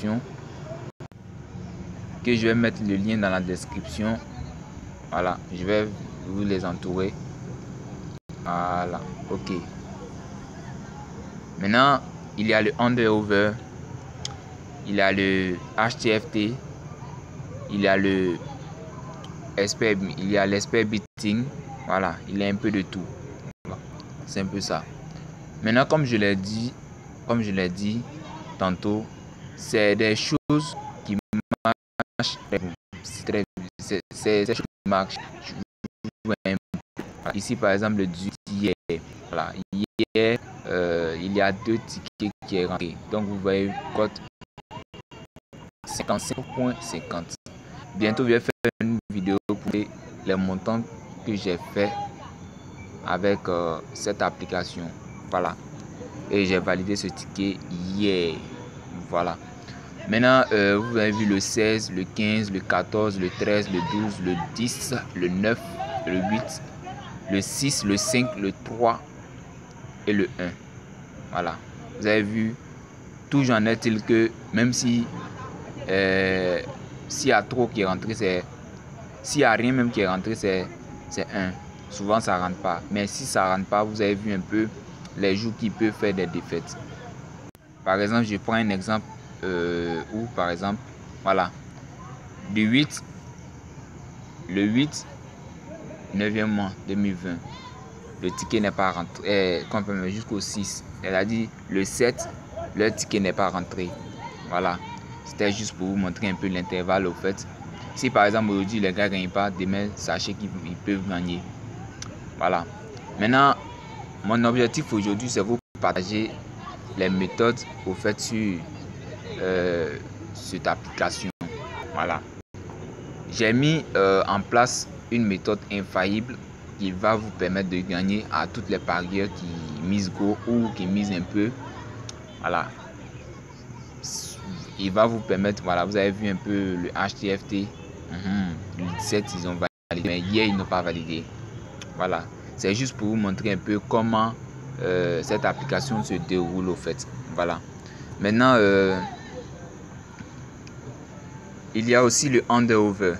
description. Que je vais mettre le lien dans la description. Voilà, je vais vous les entourer. Voilà, ok. Maintenant, il y a le Underover, il y a le HTFT, il y a le l'Expert Beating. Voilà, il y a un peu de tout. C'est un peu ça. Maintenant, comme je l'ai dit tantôt, c'est des choses qui marchent très bien. C'est des choses qui marchent. Ici, par exemple, le 18 hier. Voilà, hier, il y a 2 tickets qui est rentré. Donc, vous voyez, cote 55,50. Bientôt, je vais faire une vidéo pour les montants que j'ai fait avec cette application. Voilà. Et j'ai validé ce ticket hier. Voilà. Maintenant, vous avez vu le 16, le 15, le 14, le 13, le 12, le 10, le 9, le 8, le 6, le 5, le 3 et le 1. Voilà. Vous avez vu, toujours en est-il que même si s'il y a trop qui est rentré, c'est... S'il n'y a rien même qui est rentré, c'est 1. Souvent, ça ne rentre pas. Mais si ça ne rentre pas, vous avez vu un peu les jours qui peuvent faire des défaites. Par exemple, je prends un exemple où, par exemple, voilà, le 8, 9e mois 2020, le ticket n'est pas rentré, jusqu'au 6. Elle a dit le 7, le ticket n'est pas rentré. Voilà, c'était juste pour vous montrer un peu l'intervalle au fait. Si par exemple aujourd'hui les gars ne gagnent pas, demain sachez qu'ils peuvent gagner. Voilà. Maintenant, mon objectif aujourd'hui c'est vous partager les méthodes au fait sur cette application. Voilà. J'ai mis en place une méthode infaillible qui va vous permettre de gagner à toutes les parieurs qui misent gros ou qui misent un peu. Voilà. Il va vous permettre, voilà, vous avez vu un peu le HTFT. Le 17, ils ont validé, mais hier, ils n'ont pas validé. Voilà. C'est juste pour vous montrer un peu comment cette application se déroule au fait. Voilà. Maintenant, il y a aussi le Underover.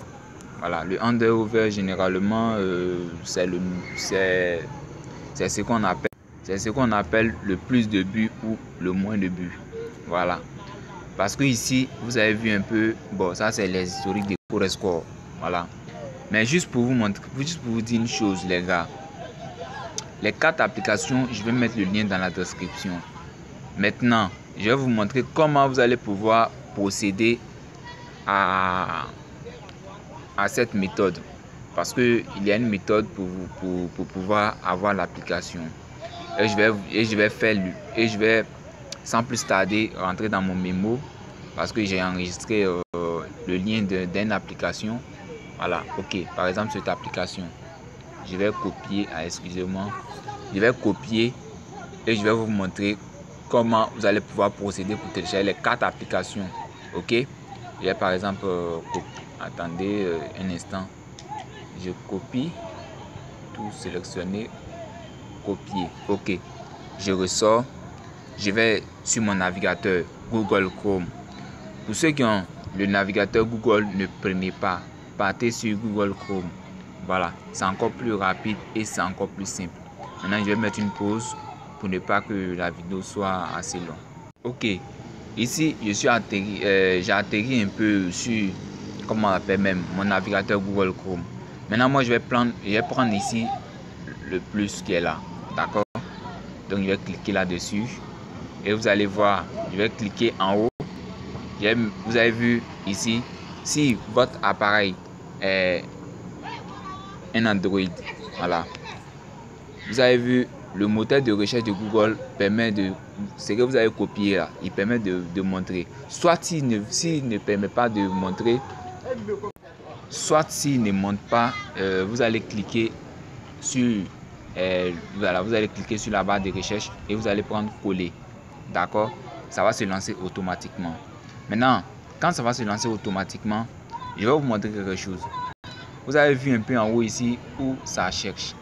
Voilà, le Underover, généralement, c'est ce qu'on appelle le plus de buts ou le moins de buts. Voilà. Parce que ici, vous avez vu un peu, bon, ça c'est les historiques des cours score. Voilà. Mais juste pour vous montrer, juste pour vous dire une chose, les gars. Les 4 applications, je vais mettre le lien dans la description. Maintenant, je vais vous montrer comment vous allez pouvoir procéder à cette méthode. Parce qu'il y a une méthode pour pouvoir avoir l'application. Et je vais sans plus tarder rentrer dans mon mémo. Parce que j'ai enregistré le lien d'une application. Voilà, ok. Par exemple, cette application. Je vais copier, excusez-moi. Je vais copier et je vais vous montrer comment vous allez pouvoir procéder pour télécharger les 4 applications. Ok. Je vais par exemple, attendez un instant. Je copie, tout sélectionner, copier. Ok. Je ressors. Je vais sur mon navigateur Google Chrome. Pour ceux qui ont le navigateur Google, ne prenez pas. Partez sur Google Chrome. Voilà, c'est encore plus rapide et c'est encore plus simple. Maintenant, je vais mettre une pause pour ne pas que la vidéo soit assez longue. Ok, ici, je suis atterri, j'ai atterri un peu sur, comment on appelle même, mon navigateur Google Chrome. Maintenant, moi, je vais prendre ici le plus qui est là. D'accord? Donc, je vais cliquer là-dessus. Et vous allez voir, je vais cliquer en haut. Vous avez vu ici, si votre appareil est un Android, voilà, vous avez vu le moteur de recherche de Google permet de, ce que vous avez copié là, il permet de montrer, soit s'il ne permet pas de montrer, soit s'il ne montre pas, vous allez cliquer sur voilà, vous allez cliquer sur la barre de recherche et vous allez prendre coller. D'accord, ça va se lancer automatiquement. Maintenant, quand ça va se lancer automatiquement, je vais vous montrer quelque chose. Vous avez vu un peu en haut ici où ça cherche.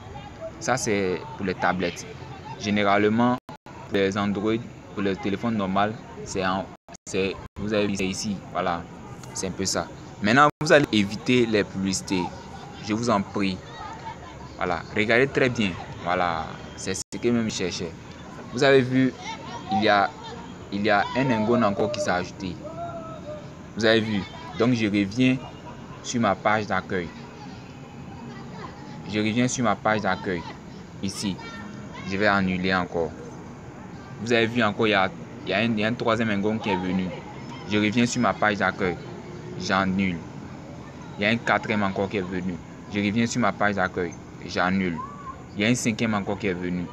Ça, c'est pour les tablettes. Généralement, pour les Android, pour le téléphone normal, c'est vous avez vu, c'est ici. Voilà, c'est un peu ça. Maintenant, vous allez éviter les publicités. Je vous en prie. Voilà, regardez très bien. Voilà, c'est ce que même je cherchais. Vous avez vu, il y a un ingone encore qui s'est ajouté. Vous avez vu. Donc, je reviens sur ma page d'accueil. Je reviens sur ma page d'accueil. Ici, je vais annuler encore. Vous avez vu encore, il y a un troisième ingone qui est venu. Je reviens sur ma page d'accueil. J'annule. Il y a un quatrième encore qui est venu. Je reviens sur ma page d'accueil. J'annule. Il y a un cinquième encore qui est venu.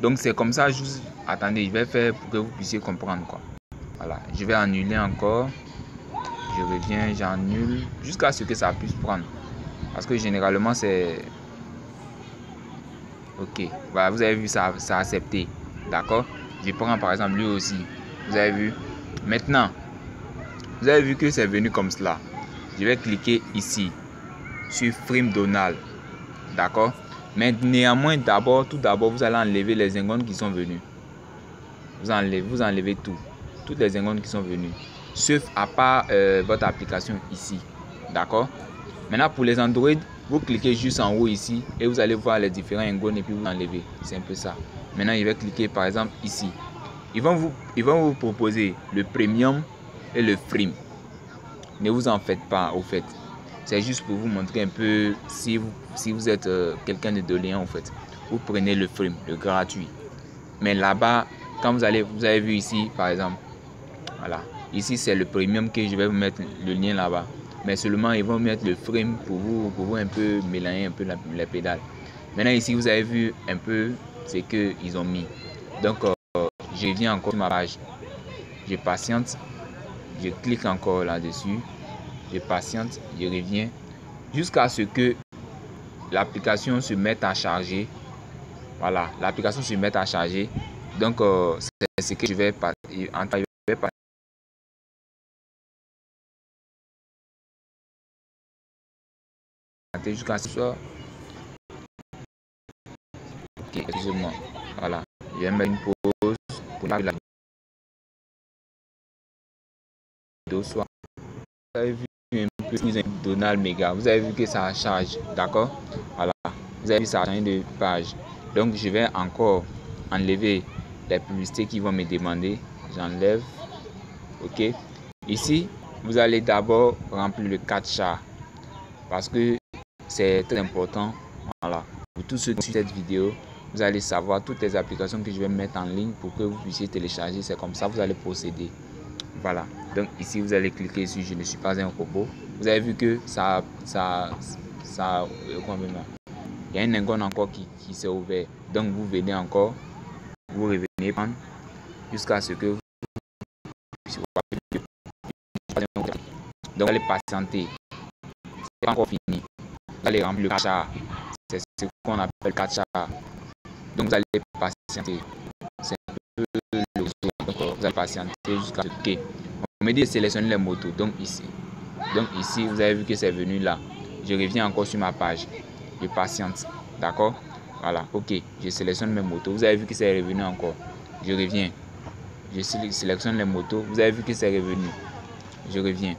Donc c'est comme ça. Juste attendez, je vais faire pour que vous puissiez comprendre quoi. Voilà, je vais annuler encore. Je reviens, j'annule jusqu'à ce que ça puisse prendre. Parce que généralement c'est ok. Voilà, vous avez vu ça a accepté. D'accord. Je prends par exemple lui aussi. Vous avez vu. Maintenant, vous avez vu que c'est venu comme cela. Je vais cliquer ici sur Frame Donald. D'accord. Mais néanmoins, tout d'abord, vous allez enlever les ingones qui sont venus. Vous enlevez tout. Toutes les ingones qui sont venues. Sauf à part votre application ici. D'accord. Maintenant, pour les Android, vous cliquez juste en haut ici et vous allez voir les différents ingones et puis vous enlevez. C'est un peu ça. Maintenant, je vais cliquer par exemple ici. Ils vont vous proposer le premium et le frame. Ne vous en faites pas au fait. C'est juste pour vous montrer un peu si vous êtes quelqu'un de doléant en fait. Vous prenez le frame, le gratuit. Mais là-bas, quand vous avez vu ici par exemple, voilà. Ici c'est le premium que je vais vous mettre le lien là-bas. Mais seulement ils vont mettre le frame pour vous un peu mélanger un peu les pédales. Maintenant ici vous avez vu un peu ce qu'ils ont mis. Donc je viens encore sur ma page. Je patiente. Je clique encore là-dessus. Je patiente, je reviens jusqu'à ce que l'application se mette à charger. Voilà, l'application se mette à charger. Donc, c'est ce que je vais passer jusqu'à ce soir. Ok, excusez-moi. Voilà, je vais mettre une pause pour la vidéo soit. Vous avez vu un peu plus Donald Mega. Vous avez vu que ça charge, d'accord? Voilà, vous avez vu ça a changé de page. Donc, je vais encore enlever les publicités qui vont me demander. J'enlève. Ok. Ici, vous allez d'abord remplir le CAPTCHA parce que c'est très important. Voilà. Pour tous ceux qui suivent cette vidéo, vous allez savoir toutes les applications que je vais mettre en ligne pour que vous puissiez télécharger. C'est comme ça que vous allez procéder. Voilà. Donc ici, vous allez cliquer sur « Je ne suis pas un robot ». Vous avez vu que il y a un ingone encore qui s'est ouvert. Donc vous venez encore, vous revenez prendre jusqu'à ce que vous donc vous allez patienter. C'est pas encore fini. Vous allez remplir le CAPTCHA. C'est ce qu'on appelle CAPTCHA. Donc vous allez patienter. C'est un peu le donc vous allez patienter jusqu'à ce que on me dit de sélectionner les motos. Donc ici, vous avez vu que c'est venu là. Je reviens encore sur ma page. Je patiente. D'accord. Voilà. Ok. Je sélectionne mes motos. Vous avez vu que c'est revenu encore. Je reviens. Je sélectionne les motos. Vous avez vu que c'est revenu. Je reviens.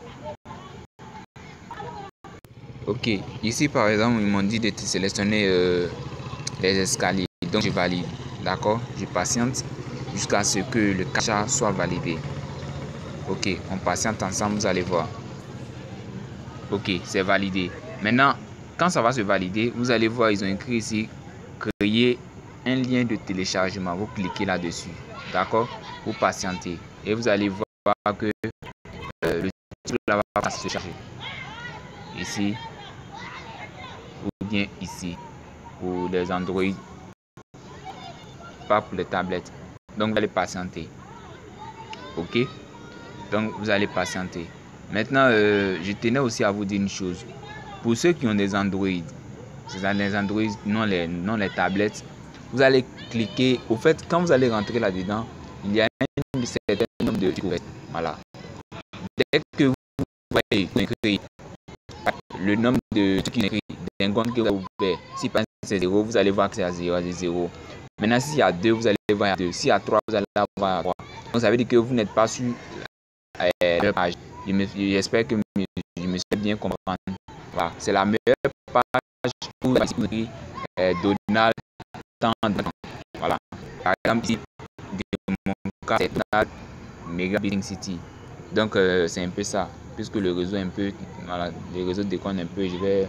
Ok, ici par exemple, ils m'ont dit de sélectionner les escaliers. Donc je valide. D'accord, je patiente jusqu'à ce que le CAPTCHA soit validé. Ok, on patiente ensemble, vous allez voir. Ok, c'est validé. Maintenant, quand ça va se valider, vous allez voir, ils ont écrit ici créer un lien de téléchargement. Vous cliquez là-dessus. D'accord, vous patientez. Et vous allez voir que le titre là va se charger. Ici. Ou bien ici pour les Android, pas pour les tablettes. Donc vous allez patienter. Ok, donc vous allez patienter. Maintenant je tenais aussi à vous dire une chose. Pour ceux qui ont des Android, c'est-à-dire les Android, non les tablettes, vous allez cliquer. Au fait, quand vous allez rentrer là dedans, il y a un certain nombre de trucs. Voilà, dès que vous voyez le nombre de trucs qui d'ingones que vous avez ouvert. Si par exemple c'est 0, vous allez voir que c'est à 0. Maintenant, s'il y a 2, vous allez voir 2. S'il y a 3, vous allez voir 3. Donc, ça veut dire que vous n'êtes pas sur page. J'espère que je me suis bien comprendre. Voilà. C'est la meilleure page pour Donald Tandon. Voilà. Par exemple, ici, de mon cas, c'est Donald Mega Building City. Donc, c'est un peu ça. Puisque le réseau un peu, voilà, le réseau déconne un peu, je vais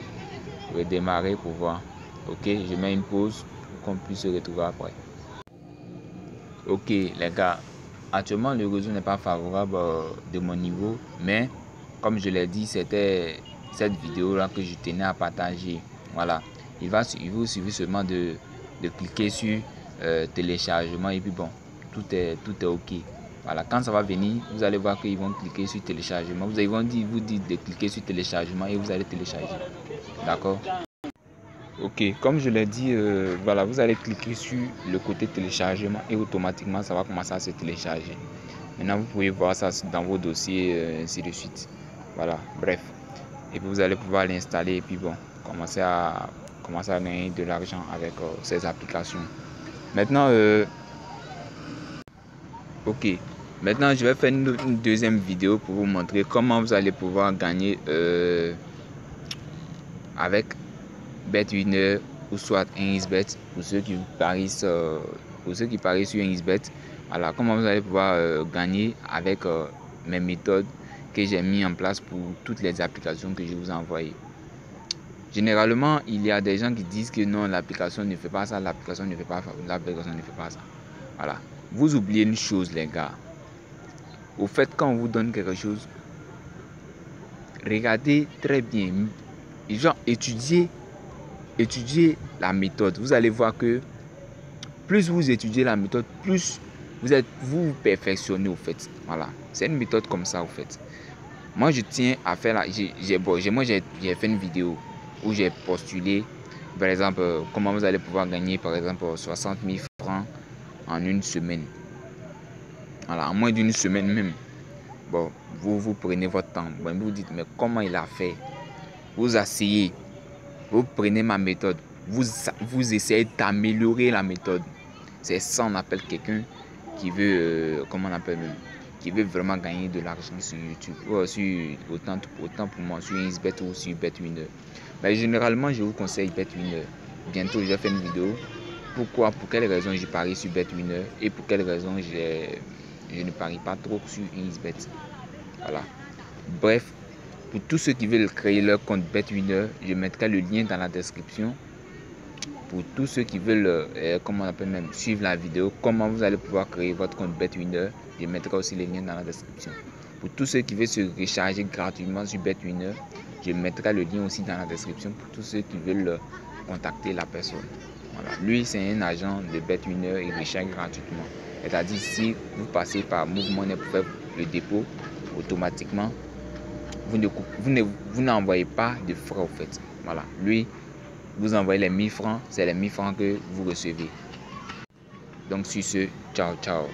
redémarrer pour voir. Ok, je mets une pause pour qu'on puisse se retrouver après. Ok, les gars, actuellement le réseau n'est pas favorable de mon niveau, mais comme je l'ai dit, c'était cette vidéo là que je tenais à partager. Voilà, il vous suffit seulement de cliquer sur téléchargement et puis bon, tout est ok. Voilà, quand ça va venir, vous allez voir qu'ils vont cliquer sur téléchargement. Vous dites de cliquer sur téléchargement et vous allez télécharger. D'accord? Ok, comme je l'ai dit, voilà, vous allez cliquer sur le côté téléchargement et automatiquement ça va commencer à se télécharger. Maintenant, vous pouvez voir ça dans vos dossiers, ainsi de suite. Voilà, bref. Et puis vous allez pouvoir l'installer et puis bon, commencer à gagner de l'argent avec ces applications. Maintenant, ok. Maintenant, je vais faire une deuxième vidéo pour vous montrer comment vous allez pouvoir gagner avec BetWinner ou soit 1xBet pour ceux qui parient sur 1xBet. Voilà comment vous allez pouvoir gagner avec mes méthodes que j'ai mis en place pour toutes les applications que je vous ai envoyées. Généralement, il y a des gens qui disent que non, l'application ne fait pas ça, l'application ne fait pas ça. Voilà. Vous oubliez une chose, les gars. Au fait, quand on vous donne quelque chose, regardez très bien. Genre, étudiez la méthode. Vous allez voir que plus vous étudiez la méthode, plus vous perfectionnez au fait. Voilà, c'est une méthode comme ça au fait. Moi je tiens à faire j'ai fait une vidéo où j'ai postulé par exemple comment vous allez pouvoir gagner par exemple 60 000 francs en une semaine. Voilà, en moins d'une semaine même. Bon, vous prenez votre temps. Bon, vous dites mais comment il a fait? Vous asseyez, vous prenez ma méthode, vous essayez d'améliorer la méthode. C'est ça on appelle quelqu'un qui veut, comment on appelle même, qui veut vraiment gagner de l'argent sur YouTube. Autant pour moi, sur 1xBet ou sur BetWinner. Mais généralement, je vous conseille BetWinner. Bientôt, je vais faire une vidéo. Pourquoi, pour quelles raisons je parie sur BetWinner et pour quelles raisons je ne parie pas trop sur 1xBet. Voilà. Bref, pour tous ceux qui veulent créer leur compte BetWinner, je mettrai le lien dans la description. Pour tous ceux qui veulent, comment on appelle même, suivre la vidéo, comment vous allez pouvoir créer votre compte BetWinner, je mettrai aussi les liens dans la description. Pour tous ceux qui veulent se recharger gratuitement sur BetWinner, je mettrai le lien aussi dans la description pour tous ceux qui veulent contacter la personne. Voilà. Lui, c'est un agent de BetWinner et recharge gratuitement. C'est-à-dire, si vous passez par Move Money pour faire le dépôt, automatiquement, vous n'envoyez pas de frais au fait. Voilà. Lui, vous envoyez les 1000 francs, c'est les 1000 francs que vous recevez. Donc sur ce, ciao, ciao.